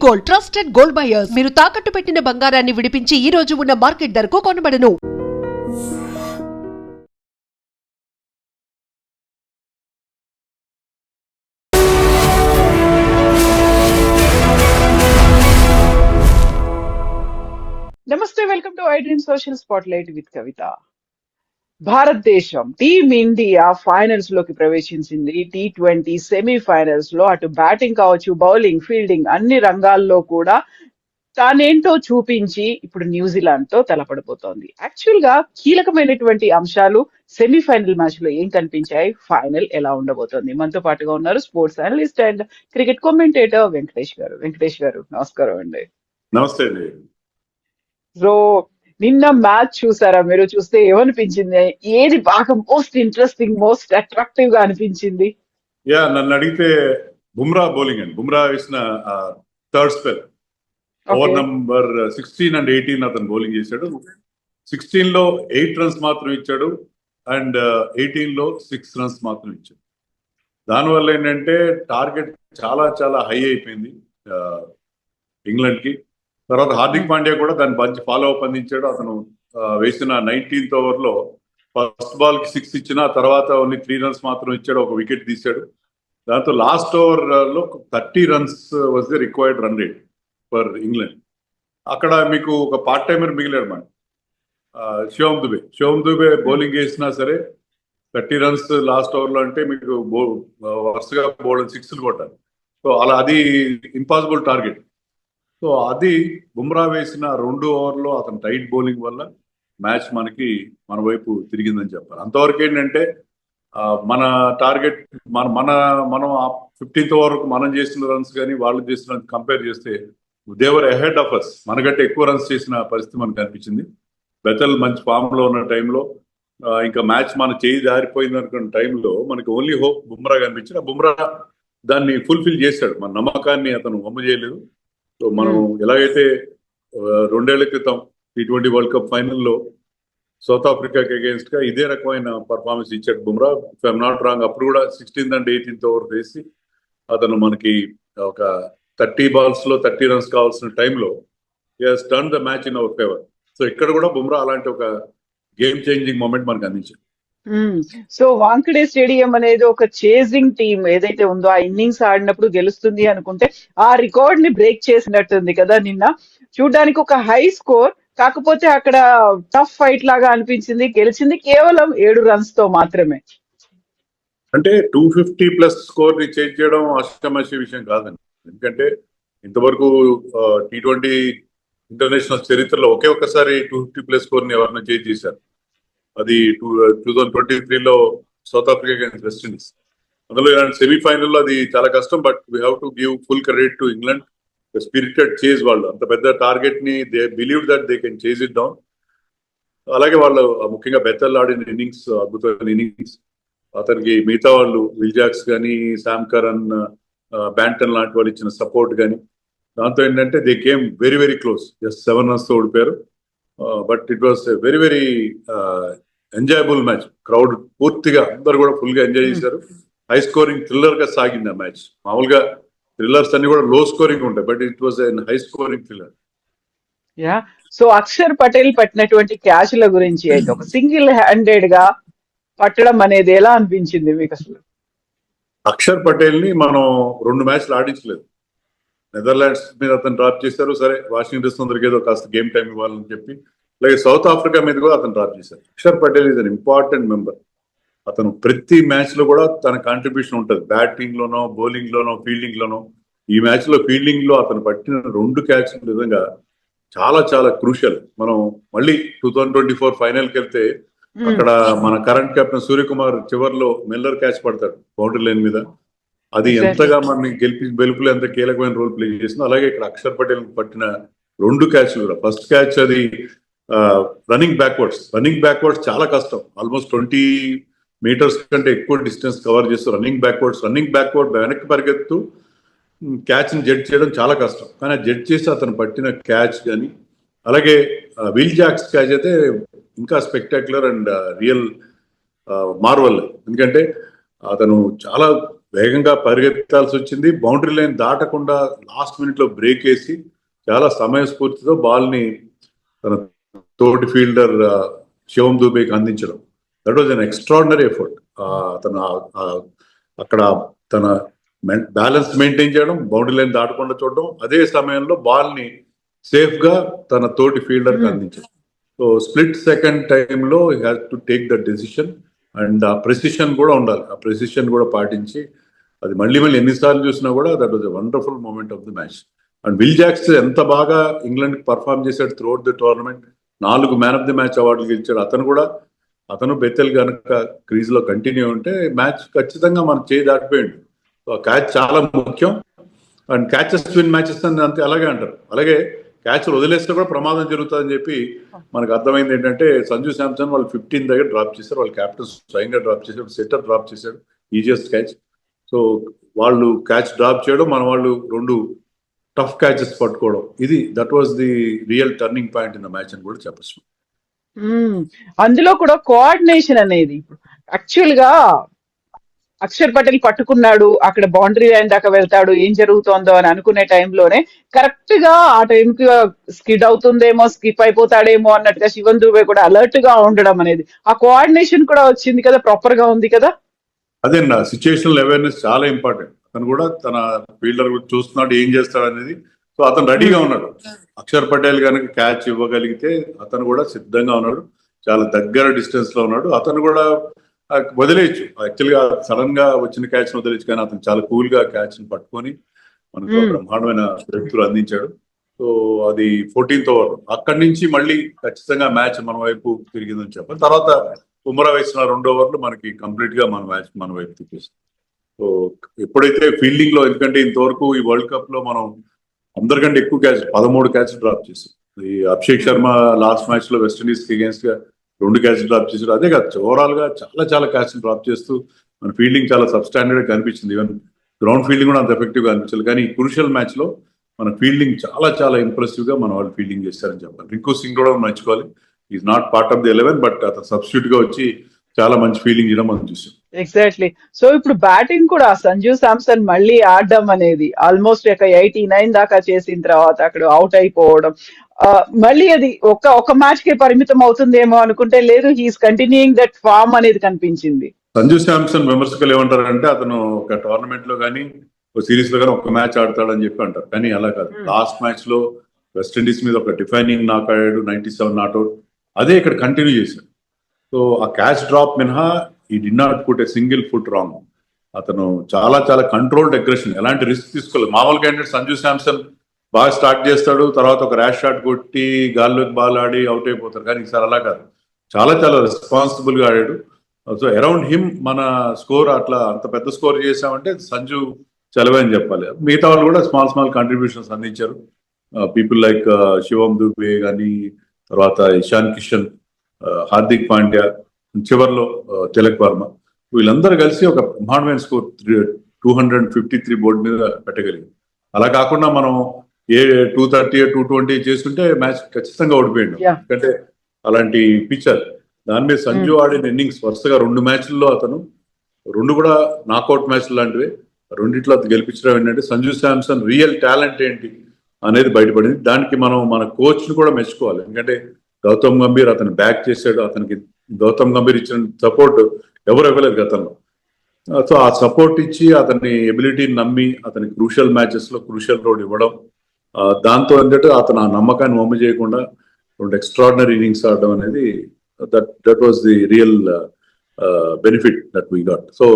Gold, trusted gold buyers. మీరు తాకట్టు పెట్టిన బంగారాన్ని విడిపించి ఈ రోజు ఉన్న మార్కెట్ ధరకు కొనబడను. నమస్తే, welcome to I dream social spotlight with Kavitha. భారతదేశం టీమ్ ఇండియా ఫైనల్స్ లోకి ప్రవేశించింది. T20 సెమీఫైనల్స్ లో అటు బ్యాటింగ్ కావచ్చు, బౌలింగ్, ఫీల్డింగ్ అన్ని రంగాల్లో కూడా తానేంటో చూపించి ఇప్పుడు న్యూజిలాండ్ తో తలపడిపోతోంది. యాక్చువల్ గా కీలకమైనటువంటి అంశాలు సెమీఫైనల్ మ్యాచ్ లో ఏం కనిపించాయి, ఫైనల్ ఎలా ఉండబోతోంది. మనతో పాటుగా ఉన్నారు sports analyst and cricket commentator Venkatesh గారు. వెంకటేష్ గారు, నమస్కారం అండి. నమస్తే అండి. సో నిన్న మ్యాచ్ చూసారా? మీరు చూస్తే ఏమనిపించింది? ఏది బాగా మోస్ట్ ఇంట్రెస్టింగ్, మోస్ట్ అట్రాక్టివ్ గా అనిపించింది? నన్ను అడిగితే బుమ్రా బౌలింగ్ అండి. బుమ్రా వేసిన third spell over number 16 and 18 అతను బౌలింగ్ చేశాడు. 16 లో 8 runs మాత్రం ఇచ్చాడు అండ్ 18 లో 6 runs మాత్రం ఇచ్చాడు. దానివల్ల ఏంటంటే టార్గెట్ చాలా చాలా హై అయిపోయింది ఇంగ్లాండ్ కి. తర్వాత హార్దిక్ పాండ్యా కూడా దాన్ని మంచి ఫాలో అప్ అందించాడు. అతను వేసిన 19th ఓవర్లో ఫస్ట్ బాల్ కి 6 ఇచ్చిన తర్వాత ఓన్లీ 3 runs మాత్రం ఇచ్చాడు, ఒక వికెట్ తీశాడు. దాంతో లాస్ట్ ఓవర్ లో 30 runs was the required run rate for England. అక్కడ మీకు ఒక పార్ట్ టైమర్ మిగిలాడు మన శివం దుబే బౌలింగ్ వేసినా సరే 30 runs లాస్ట్ ఓవర్ లో అంటే మీకు వరుసగా బౌలింగ్ 6 కొట్టాలి. సో అలా అది ఇంపాసిబుల్ టార్గెట్. సో అది బుమ్రా వేసిన 2 ఓవర్లో అతను టైట్ బౌలింగ్ వల్ల మ్యాచ్ మన వైపు తిరిగిందని చెప్పాలి. అంతవరకు ఏంటంటే మన టార్గెట్ మనం 15th ఓవర్కు మనం చేసిన రన్స్ కానీ వాళ్ళు చేసిన కంపేర్ చేస్తే దేవర్ అహెడ్ ఆఫ్ అస్. మనకంటే ఎక్కువ రన్స్ చేసిన పరిస్థితి మనకు కనిపించింది. బెతల్ మంచి ఫామ్ లో ఉన్న టైంలో ఇంకా మ్యాచ్ మన చేయి దారిపోయింది అనుకున్న టైంలో మనకి ఓన్లీ హోప్ బుమ్రా కనిపించింది. ఆ బుమ్రా దాన్ని ఫుల్ఫిల్ చేశాడు. మన నమ్మకాన్ని అతను వమ్ము చేయలేదు. సో మనం ఎలాగైతే 2 ఏళ్ల క్రితం T20 వరల్డ్ కప్ ఫైనల్లో సౌత్ ఆఫ్రికాకి అగేన్స్ట్ గా ఇదే రకమైన పర్ఫార్మెన్స్ ఇచ్చాడు Bumrah. If I'm not wrong అప్పుడు కూడా 16th and 18th ఓవర్ వేసి అతను మనకి ఒక 30 balls లో 30 runs కావాల్సిన టైంలో he has turn the match in our favour. So ఇక్కడ కూడా బుమ్రా అలాంటి ఒక గేమ్ చేంజింగ్ మూమెంట్ మనకు అందించాడు. సో వాంఖడే స్టేడియం అనేది ఒక చేజింగ్ టీం ఏదైతే ఉందో ఆ ఇన్నింగ్స్ ఆడినప్పుడు గెలుస్తుంది అనుకుంటే ఆ రికార్డ్ ని బ్రేక్ చేసినట్టుంది కదా నిన్న. చూడడానికి ఒక హై స్కోర్, కాకపోతే అక్కడ టఫ్ ఫైట్ లాగా అనిపించింది. గెలిచింది కేవలం 7 runs తో మాత్రమే. అంటే 250+ స్కోర్ ని చేంజ్ చేయడం అష్టమశి విషయం కాదండి. ఎందుకంటే ఇంతవరకు T20 ఇంటర్నేషనల్ చరిత్రలో ఒకే ఒక్కసారి 250+ స్కోర్ ని ఎవరైనా చేంజ్ చేశారు. అది 2023లో సౌత్ ఆఫ్రికా అగైన్స్ వెస్టిండీస్. అందులో ఇలాంటి సెమీఫైనల్లో అది చాలా కష్టం. But we have to give full credit to England. Spirited chase, వాళ్ళు అంత పెద్ద టార్గెట్ ని they believe that they can chase it down. అలాగే వాళ్ళు ముఖ్యంగా బెతల్ ఆడిన ఇన్నింగ్స్ అద్భుతమైన ఇన్నింగ్స్. అతనికి మిగతా వాళ్ళు విల్ జాక్స్ కానీ, శామ్ కరన్, బ్యాంటన్ లాంటి వాళ్ళు ఇచ్చిన సపోర్ట్ కానీ, దాంతో ఏంటంటే they came very very close. Just 7 runs తో ఓడిపోయారు. But it was very very enjoyable match. Crowd పూర్తిగా అందరు కూడా ఫుల్ గా ఎంజాయ్ చేశారు. హై స్కోరింగ్ థ్రిల్లర్ గా సాగింది ఆ మ్యాచ్. మామూలుగా థ్రిల్లర్స్ అన్ని కూడా లో స్కోరింగ్ ఉంటాయి, but it was an high scoring thriller. So Akshar Patel పట్టినటువంటి క్యాచ్ల గురించి అయితే ఒక సింగిల్ హ్యాండెడ్ గా పట్టడం అనేది ఎలా అనిపించింది మీకు అసలు? అక్షర్ పటేల్ ని మనం 2 మ్యాచ్లు ఆడించలేదు. నెదర్లాండ్స్ మీద అతను డ్రాప్ చేశారు. సరే, వాషింగ్టన్ సుందర్కి ఏదో కాస్త గేమ్ టైం ఇవ్వాలని చెప్పి. అలాగే సౌత్ ఆఫ్రికా మీద కూడా అతను డ్రాప్ చేశారు. Akshar Patel is an important member. అతను ప్రతి మ్యాచ్ లో కూడా తన కాంట్రిబ్యూషన్ ఉంటుంది. బ్యాటింగ్ లోనో, బౌలింగ్ లోనో, ఫీల్డింగ్ లోనో. ఈ మ్యాచ్ లో ఫీల్డింగ్ లో అతను పట్టిన 2 క్యాచ్ల విధంగా చాలా చాలా క్రూషియల్. మనం మళ్ళీ 2024 ఫైనల్కి వెళ్తే అక్కడ మన కరెంట్ కెప్టెన్ సూర్యకుమార్ చివర్లో మిల్లర్ క్యాచ్ పడతాడు బౌండరీ లైన్ మీద. అది ఎంతగా మనని గెలుపులో ఎంత కీలకమైన రోల్ ప్లే చేసిందో. అలాగే ఇక్కడ అక్షర్ పటేల్ పట్టిన 2 క్యాచ్లు కూడా. ఫస్ట్ క్యాచ్ అది రన్నింగ్ బ్యాక్వర్డ్స్ చాలా కష్టం. ఆల్మోస్ట్ 20 meters కంటే ఎక్కువ డిస్టెన్స్ కవర్ చేస్తూ రన్నింగ్ బ్యాక్వర్డ్ వెనక్కి పరిగెత్తు క్యాచ్ ని జడ్జ్ చేయడం చాలా కష్టం. కానీ జడ్జ్ చేసి అతను పట్టిన క్యాచ్ కానీ, అలాగే విల్ జాక్స్ క్యాచ్ అయితే ఇంకా స్పెక్టాక్యులర్ అండ్ రియల్ మార్వల్. ఎందుకంటే అతను చాలా వేగంగా పరిగెత్తాల్సి వచ్చింది. బౌండరీ లైన్ దాటకుండా లాస్ట్ మినిట్ లో బ్రేక్ వేసి చాలా సమయస్ఫూర్తితో బాల్ ని తన తోటి ఫీల్డర్ శివం దుబేకి అందించడం. That was an extraordinary effort. తన అక్కడ తన బ్యాలెన్స్ మెయింటైన్ చేయడం, బౌండరీ లైన్ దాటకుండా చూడడం, అదే సమయంలో బాల్ ని సేఫ్ గా తన తోటి ఫీల్డర్ కి అందించడం. సో స్ప్లిట్ సెకండ్ టైంలో he has to take the decision and ఆ ప్రెసిషన్ కూడా ఉండాలి. ఆ ప్రెసిషన్ కూడా పాటించి అది మళ్ళీ ఎన్నిసార్లు చూసినా కూడా that was a wonderful moment of the match. And Will Jacks ఎంత బాగా ఇంగ్లాండ్ పర్ఫార్మ్ చేశాడు throughout the tournament. 4 man of the match అవార్డులు గెలిచాడు. అతను బెతెల్ కనుక క్రీజ్ లో కంటిన్యూ ఉంటే మ్యాచ్ ఖచ్చితంగా మనం చేయి దాటిపోయాడు. సో క్యాచ్ చాలా ముఖ్యం. అండ్ క్యాచెస్ విన్ మ్యాచెస్ అని అంతే అలాగే అంటారు. అలాగే క్యాచ్ వదిలేస్తే కూడా ప్రమాదం జరుగుతుందని చెప్పి మనకు అర్థమైంది ఏంటంటే సంజు శాంసన్ వాళ్ళు 15 దగ్గర డ్రాప్ చేశారు. వాళ్ళ క్యాప్టెన్ స్వయంగా డ్రాప్ చేశాడు, సెటర్ డ్రాప్ చేశాడు, ఈజియెస్ట్ క్యాచ్. సో వాళ్ళు క్యాచ్ డ్రాప్ చేయడం, మన వాళ్ళు 2 టఫ్ క్యాచెస్ పట్టుకోవడం, that was the real turning point in the match అని కూడా చెప్పచ్చు. అందులో కూడా కోఆర్డినేషన్ అనేది యాక్చువల్ గా అక్షర్ పటేల్ పట్టుకున్నాడు, అక్కడ బౌండరీ లైన్ దాకా వెళ్తాడు, ఏం జరుగుతోందో అని అనుకునే టైంలోనే కరెక్ట్ గా ఆ టైంకి స్కిడ్ అవుతుందేమో, స్కిప్ అయిపోతాడేమో అన్నట్టుగా శివన్ దుబే కూడా అలర్ట్ గా ఉండడం అనేది, ఆ కోఆర్డినేషన్ కూడా వచ్చింది కదా, ప్రాపర్ గా ఉంది కదా. అదే నా సిచ్యుయేషనల్ అవేర్నెస్ చాలా ఇంపార్టెంట్. అతను కూడా తన ఫీల్డర్ చూస్తున్నాడు, ఏం చేస్తాడు అనేది. సో అతను రెడీగా ఉన్నాడు. అక్షర్ పటేల్ కనుక క్యాచ్ ఇవ్వగలిగితే అతను కూడా సిద్ధంగా ఉన్నాడు, చాలా దగ్గర డిస్టెన్స్ లో ఉన్నాడు. అతను కూడా వదిలేయచ్చు, యాక్చువల్గా సడన్ గా వచ్చిన క్యాచ్ వదిలేచ్చు, కానీ అతను చాలా కూల్ గా క్యాచ్ ని పట్టుకొని మనకు బ్రహ్మాండమైన బ్రేక్ అందించాడు. సో అది 14th ఓవర్. అక్కడి నుంచి మళ్ళీ ఖచ్చితంగా మ్యాచ్ మన వైపు తిరిగిందని చెప్పాలి. తర్వాత బుమ్రా వేసిన 2 ఓవర్లు మనకి కంప్లీట్ గా మన మ్యాచ్ మన వైపు తిప్పేస్తుంది. సో ఎప్పుడైతే ఫీల్డింగ్ లో, ఎందుకంటే ఇంతవరకు ఈ వరల్డ్ కప్ లో మనం అందరికంటే ఎక్కువ క్యాచ్ 13 క్యాచ్ డ్రాప్ చేసాం. ఈ అభిషేక్ శర్మ లాస్ట్ మ్యాచ్ లో వెస్టిండీస్ కి అగేన్స్ట్ గా 2 క్యాచ్ డ్రాప్ చేశాడు. అదే కాదు, ఓవరాల్ గా చాలా క్యాచ్ డ్రాప్ చేస్తూ మన ఫీల్డింగ్ చాలా సబ్స్టాండర్డ్ గా కనిపించింది. ఈవెన్ గ్రౌండ్ ఫీల్డింగ్ కూడా అంత ఎఫెక్టివ్ గా అనిపించాలి. కానీ ఈ క్రూషియల్ మ్యాచ్ లో మన ఫీల్డింగ్ చాలా ఇంప్రెసివ్ గా మన వాళ్ళు ఫీల్డింగ్ చేస్తారని చెప్పాలి. రింకు సింగ్ కూడా మెచ్చుకోవాలి. Is not part of the 11, but అతను సబ్స్టిట్యూట్ గా వచ్చి చాలా మంచి ఫీలింగ్ చేయడం మనం చూసాం. ఎగ్జాక్ట్లీ. సో ఇప్పుడు బ్యాటింగ్ కూడా సంజు శాంసన్ మళ్ళీ ఆడడం అనేది ఆల్మోస్ట్ 89 దాకా చేసిన తర్వాత అక్కడ అవుట్ అయిపోవడం, మళ్ళీ అది ఒక మ్యాచ్ కే పరిమితం అవుతుందేమో అనుకుంటే లేదు, హీఈస్ కంటిన్యూయింగ్ దట్ ఫార్మ్ అనేది కనిపించింది. సంజు శాంసన్ విమర్శకులు ఏమంటారంటే అతను ఒక టోర్నమెంట్ లో కానీ ఒక సిరీస్ లో కానీ ఒక మ్యాచ్ ఆడతాడని చెప్పి అంటారు. కానీ అలా కాదు. లాస్ట్ మ్యాచ్ లో వెస్టిండీస్ మీద ఒక డిఫైనింగ్ నాక్ ఆడాడు, 97 నాట్అవుట్. అదే ఇక్కడ కంటిన్యూ చేశాడు. సో ఆ క్యాచ్ డ్రాప్ మినహా ఈ did not put a single foot wrong. అతను చాలా కంట్రోల్డ్ అగ్రెషన్, ఎలాంటి రిస్క్ తీసుకోలేదు. మామూలుగా ఏంటంటే సంజు శాంసన్ బాగా స్టార్ట్ చేస్తాడు, తర్వాత ఒక ర్యాష్ షాట్ కొట్టి గాల్లోకి బాల్ ఆడి అవుట్ అయిపోతారు. కానీ ఈసారి అలా కాదు, చాలా రెస్పాన్సిబుల్ గా ఆడాడు. సో అరౌండ్ హిమ్ మన స్కోర్ అట్లా అంత పెద్ద స్కోర్ చేసామంటే సంజు చలవే అని చెప్పాలి. మిగతా వాళ్ళు కూడా స్మాల్ కాంట్రిబ్యూషన్స్ అందించారు. పీపుల్ లైక్ శివం దుబే కానీ, తర్వాత ఇషాన్ కిషన్, హార్దిక్ పాండ్యా, చివర్లో తిలక్ వర్మ, వీళ్ళందరూ కలిసి ఒక బ్రహ్మాండమైన స్కోర్ 253 బోర్డు మీద పెట్టగలిగారు. అలా కాకుండా మనం 230 220 చేసుకుంటే మ్యాచ్ ఖచ్చితంగా ఓడిపోయాడు. ఎందుకంటే అలాంటి పిచ్చర్. దాని మీద సంజు ఆడిన ఇన్నింగ్స్ వరుసగా 2 మ్యాచ్ల్లో అతను 2 కూడా నాకౌట్ మ్యాచ్ లాంటివే, రెండిట్లో అతను గెలిపించడం ఏంటంటే సంజు శాంసన్ రియల్ టాలెంట్ ఏంటి అనేది బయటపడింది. దానికి మనం మన కోచ్ ని కూడా మెచ్చుకోవాలి. ఎందుకంటే గౌతమ్ గంభీర్ అతను బ్యాక్ చేశాడు. అతనికి గౌతమ్ గంభీర్ ఇచ్చిన సపోర్ట్ ఎవరు ఇవ్వలేదు గతంలో. సో ఆ సపోర్ట్ ఇచ్చి అతని ఎబిలిటీని నమ్మి అతని క్రూషియల్ మ్యాచెస్ లో క్రూషియల్ రోడ్ ఇవ్వడం, దాంతో ఏంటంటే అతను ఆ నమ్మకాన్ని వమ్ము చేయకుండా 2 ఎక్స్ట్రాడినరీ ఇన్నింగ్స్ ఆడడం అనేది that was the real benefit that we got. So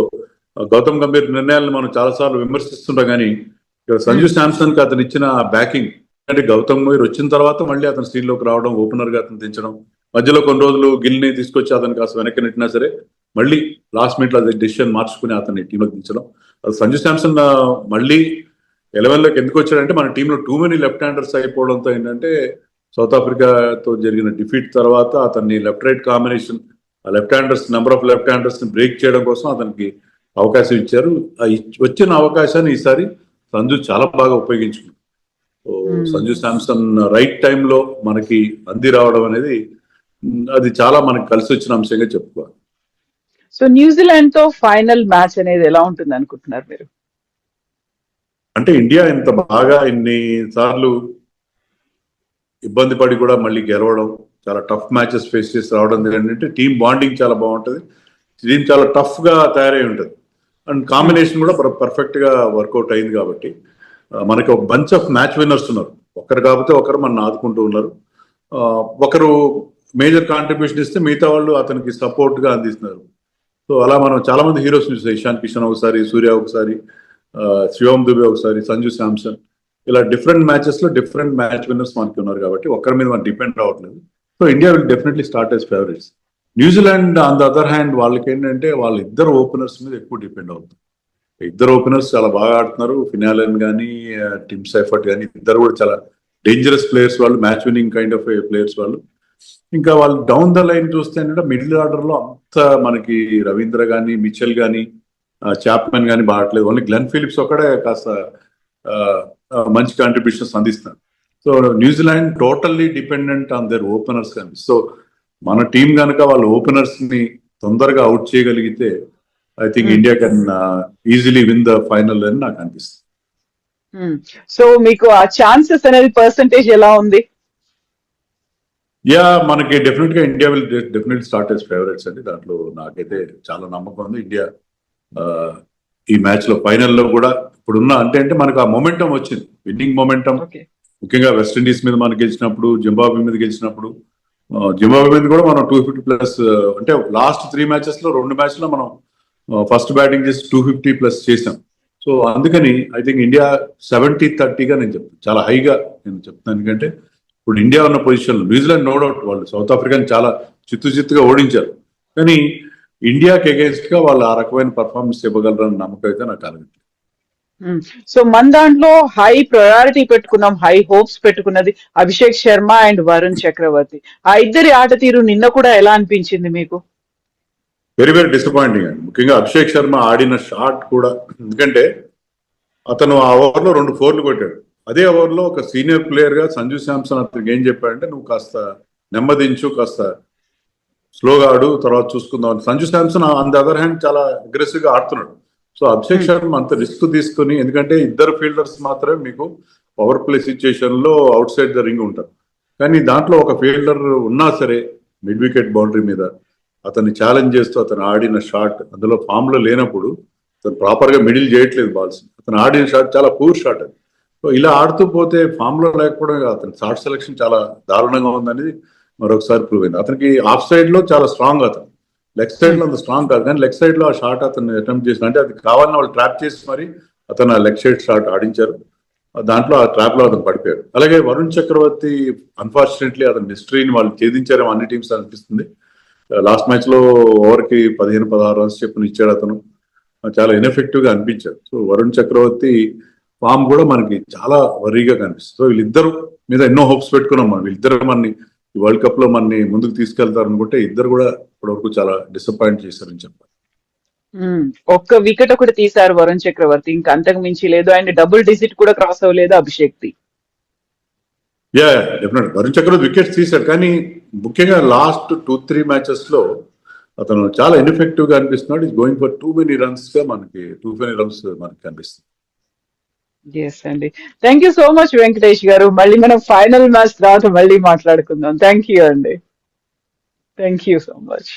Gautam Gambhir నిర్ణయాలను మనం చాలాసార్లు విమర్శిస్తుంటాం, కానీ సంజు శాంసన్ కి అతను ఇచ్చిన బ్యాకింగ్, అంటే గౌతమ్ గంభీర్ వచ్చిన తర్వాత మళ్ళీ అతను స్క్రీన్లోకి రావడం, ఓపెనర్ గా అతను దించడం, మధ్యలో కొన్ని రోజులు గిల్ని తీసుకొచ్చి అతను కాస్త వెనక్కి నెట్టినా సరే మళ్ళీ లాస్ట్ మినిట్ లో డెసిషన్ మార్చుకుని అతన్ని టీంలోకి దించడం. సంజు శాంసన్ మళ్ళీ 11 లోకి ఎందుకు వచ్చాడంటే మన టీంలో టూ మెనీ లెఫ్ట్ హ్యాండర్స్ అయిపోవడంతో ఏంటంటే సౌత్ ఆఫ్రికాతో జరిగిన డిఫీట్ తర్వాత అతన్ని లెఫ్ట్ రైట్ కాంబినేషన్, ఆ left handers number of left handers ని బ్రేక్ చేయడం కోసం అతనికి అవకాశం ఇచ్చారు. వచ్చిన అవకాశాన్ని ఈసారి సంజు చాలా బాగా ఉపయోగించుకున్నాడు. సంజు శాంసన్ రైట్ టైంలో మనకి అంది రావడం అనేది అది చాలా మనకి కలిసి వచ్చిన అంశంగా చెప్పుకోవాలి. సో న్యూజిలాండ్ తో ఫైనల్ మ్యాచ్ అనేది ఎలా ఉంటుంది అనుకుంటున్నారు మీరు? అంటే ఇండియా ఇంత బాగా ఇన్ని సార్లు ఇబ్బంది పడి కూడా మళ్ళీ గెలవడం, చాలా టఫ్ మ్యాచెస్ ఫేస్ చేసి రావడం ఏంటంటే టీమ్ బాండింగ్ చాలా బాగుంటుంది, టీమ్ చాలా టఫ్ గా తయారై ఉంటుంది, అండ్ కాంబినేషన్ కూడా పర్ఫెక్ట్ గా వర్కౌట్ అయింది. కాబట్టి మనకి ఒక బంచ్ ఆఫ్ మ్యాచ్ విన్నర్స్ ఉన్నారు, ఒకరు కాకపోతే ఒకరు మన ఆదుకుంటూ ఉన్నారు. ఒకరు మేజర్ కాంట్రిబ్యూషన్ ఇస్తే మిగతా వాళ్ళు అతనికి సపోర్ట్ గా అందిస్తున్నారు. సో అలా మనం చాలా మంది హీరోస్ చూసాం, ఇషాన్ కిషన్ ఒకసారి, సూర్య ఒకసారి, శివం దుబే ఒకసారి, సంజు శాంసన్, ఇలా డిఫరెంట్ మ్యాచెస్ లో డిఫరెంట్ మ్యాచ్ విన్నర్స్ మనకి ఉన్నారు. కాబట్టి ఒక్కరి మీద మనం డిపెండ్ అవ్వట్లేదు. So India will definitely start as favourites. New Zealand on the other hand వాళ్ళకి ఏంటంటే వాళ్ళ ఇద్దరు ఓపెనర్స్ మీద ఎక్కువ డిపెండ్ అవుతుంది. ఇద్దరు ఓపెనర్స్ చాలా బాగా ఆడుతున్నారు, ఫినాలెన్ కానీ టిమ్ సైఫర్ట్ కానీ, ఇద్దరు కూడా చాలా డేంజరస్ ప్లేయర్స్ వాళ్ళు, match winning kind of players వాళ్ళు. ఇంకా వాళ్ళు డౌన్ ద లైన్ చూస్తే ఏంటంటే మిడిల్ ఆర్డర్ లో అంత మనకి రవీంద్ర కానీ, మిచెల్ కానీ, చాప్మెన్ కానీ బాగట్లేదు. ఓన్లీ గ్లెన్ ఫిలిప్స్ ఒక్కడే కాస్త మంచి కాంట్రిబ్యూషన్స్ అందిస్తున్నారు. So New Zealand totally dependent on their openers కానీ. సో మన టీం కనుక వాళ్ళ ఓపెనర్స్ ని తొందరగా అవుట్ చేయగలిగితే I think India can easily win the final అని నాకు అనిపిస్తుంది. సో మీకు ఆ ఛాన్సెస్ అనేది పర్సంటేజ్ ఎలా ఉంది? యా, మనకి డెఫినెట్ గా India will definitely start as favourites అండి. దాంట్లో నాకైతే చాలా నమ్మకం ఉంది. ఇండియా ఈ మ్యాచ్ లో ఫైనల్లో కూడా ఇప్పుడున్న అంటే మనకు ఆ మొమెంటం వచ్చింది, విన్నింగ్ మొమెంటం. ముఖ్యంగా వెస్టిండీస్ మీద మనం గెలిచినప్పుడు, జింబాబ్వే మీద గెలిచినప్పుడు, జింబాబ్వే మీద కూడా మనం 250+ అంటే లాస్ట్ 3 మ్యాచెస్ లో 2 మ్యాచ్ లో మనం ఫస్ట్ బ్యాటింగ్ చేసి 250+ చేసాం. సో అందుకని ఐ థింక్ ఇండియా 70-30గా నేను చెప్తాను, చాలా హైగా నేను చెప్తాను. ఎందుకంటే ఇప్పుడు ఇండియా ఉన్న పొజిషన్లో న్యూజిలాండ్ నో డౌట్ వాళ్ళు సౌత్ ఆఫ్రికాని చాలా చిత్తుగా ఓడించారు, కానీ ఇండియాకి అగేన్స్ట్ గా వాళ్ళు ఆ రకమైన పర్ఫార్మెన్స్ ఇవ్వగలరని నమ్మకం అయితే నాకు కలిగింది. సో మన దాంట్లో హై ప్రయారిటీ పెట్టుకున్నాం, హై హోప్స్ పెట్టుకున్నది అభిషేక్ శర్మ అండ్ వరుణ్ చక్రవర్తి. ఆ ఇద్దరి ఆట తీరు నిన్న కూడా ఎలా అనిపించింది మీకు? వెరీ వెరీ డిసప్పాయింటింగ్ అండి. ముఖ్యంగా అభిషేక్ శర్మ ఆడిన షాట్ కూడా, ఎందుకంటే అతను ఆ ఓవర్లో 2 4లు కొట్టాడు. అదే ఓవర్లో ఒక సీనియర్ ప్లేయర్ గా సంజు శాంసన్ అతనికి ఏం చెప్పాడంటే, నువ్వు కాస్త నెమ్మదించు, కాస్త స్లోగా ఆడు, తర్వాత చూసుకుందాం. Sanju Samson on the other hand చాలా అగ్రెసివ్ గా ఆడుతున్నాడు. సో అభిషేక్ శర్మ అంత రిస్క్ తీసుకుని, ఎందుకంటే ఇద్దరు ఫీల్డర్స్ మాత్రమే మీకు పవర్ ప్లే సిచ్యుయేషన్ లో అవుట్ సైడ్ ద రింగ్ ఉంటారు, కానీ దాంట్లో ఒక ఫీల్డర్ ఉన్నా సరే మిడ్ వికెట్ బౌండరీ మీద అతన్ని ఛాలెంజ్ చేస్తూ అతను ఆడిన షాట్, అందులో ఫామ్ లో లేనప్పుడు అతను ప్రాపర్ గా మిడిల్ చేయట్లేదు బాల్స్, అతను ఆడిన షాట్ చాలా పూర్ షాట్ అది. సో ఇలా ఆడుతూ పోతే ఫామ్ లో లేకపోవడం అతని షాట్ సెలెక్షన్ చాలా దారుణంగా ఉందనేది మరొకసారి ప్రూవ్ అయింది. అతనికి ఆఫ్ సైడ్ లో చాలా స్ట్రాంగ్, అతను లెగ్ సైడ్ లో అంత స్ట్రాంగ్ కాదు, కానీ లెగ్ సైడ్ లో ఆ షాట్ అతను అటెంప్ట్ చేసిన, అంటే అది కావాలని వాళ్ళు ట్రాప్ చేసి మరి అతను ఆ లెగ్ సైడ్ షాట్ ఆడించారు. దాంట్లో ఆ ట్రాప్ లో అతను పడిపోయాడు. అలాగే వరుణ్ చక్రవర్తి అన్ఫార్చునేట్లీ అతని హిస్టరీని వాళ్ళు ఛేదించారేమో అన్ని టీమ్స్ అనిపిస్తుంది. లాస్ట్ మ్యాచ్ లో ఓవర్ కి 15-16 రన్స్ చెప్పుని ఇచ్చాడు, అతను చాలా ఇన్ఎఫెక్టివ్ గా అనిపించాడు. సో వరుణ్ చక్రవర్తి ఫామ్ కూడా మనకి చాలా వరీగా కనిపిస్తుంది. సో వీళ్ళిద్దరు మీద ఎన్నో హోప్స్ పెట్టుకున్నాం మనం, వీళ్ళిద్దరు మనని ఈ వరల్డ్ కప్ లో మనని ముందుకు తీసుకెళ్తారు అనుకుంటే ఇద్దరు కూడా ఇప్పటివరకు చాలా డిసప్పాయింట్ చేశారని చెప్పాలి. ఒక్క వికెట్ ఒకటి తీశారు వరుణ్ చక్రవర్తి, ఇంకా అంతకు మించి లేదు. అండ్ డబుల్ డిజిట్ కూడా క్రాస్ అవ్వలేదు అభిషేక్ ది. Yeah definite Varun Chakravarthy wickets తీశారు, కానీ ముఖ్యంగా లాస్ట్ 2-3 మ్యాచెస్ లో అతను చాలా ఇన్ఎఫెక్టివ్ గా అనిపిస్తున్నాడు. Is going for too many runs గా మనకి మనకి కనిపిస్తుంది. ఎస్ అండి, thank you so much Venkatesh garu. మళ్ళీ మనం ఫైనల్ మ్యాచ్ తర్వాత మళ్ళీ మాట్లాడుకుందాం. థ్యాంక్ యూ అండి, థ్యాంక్ యూ సో మచ్.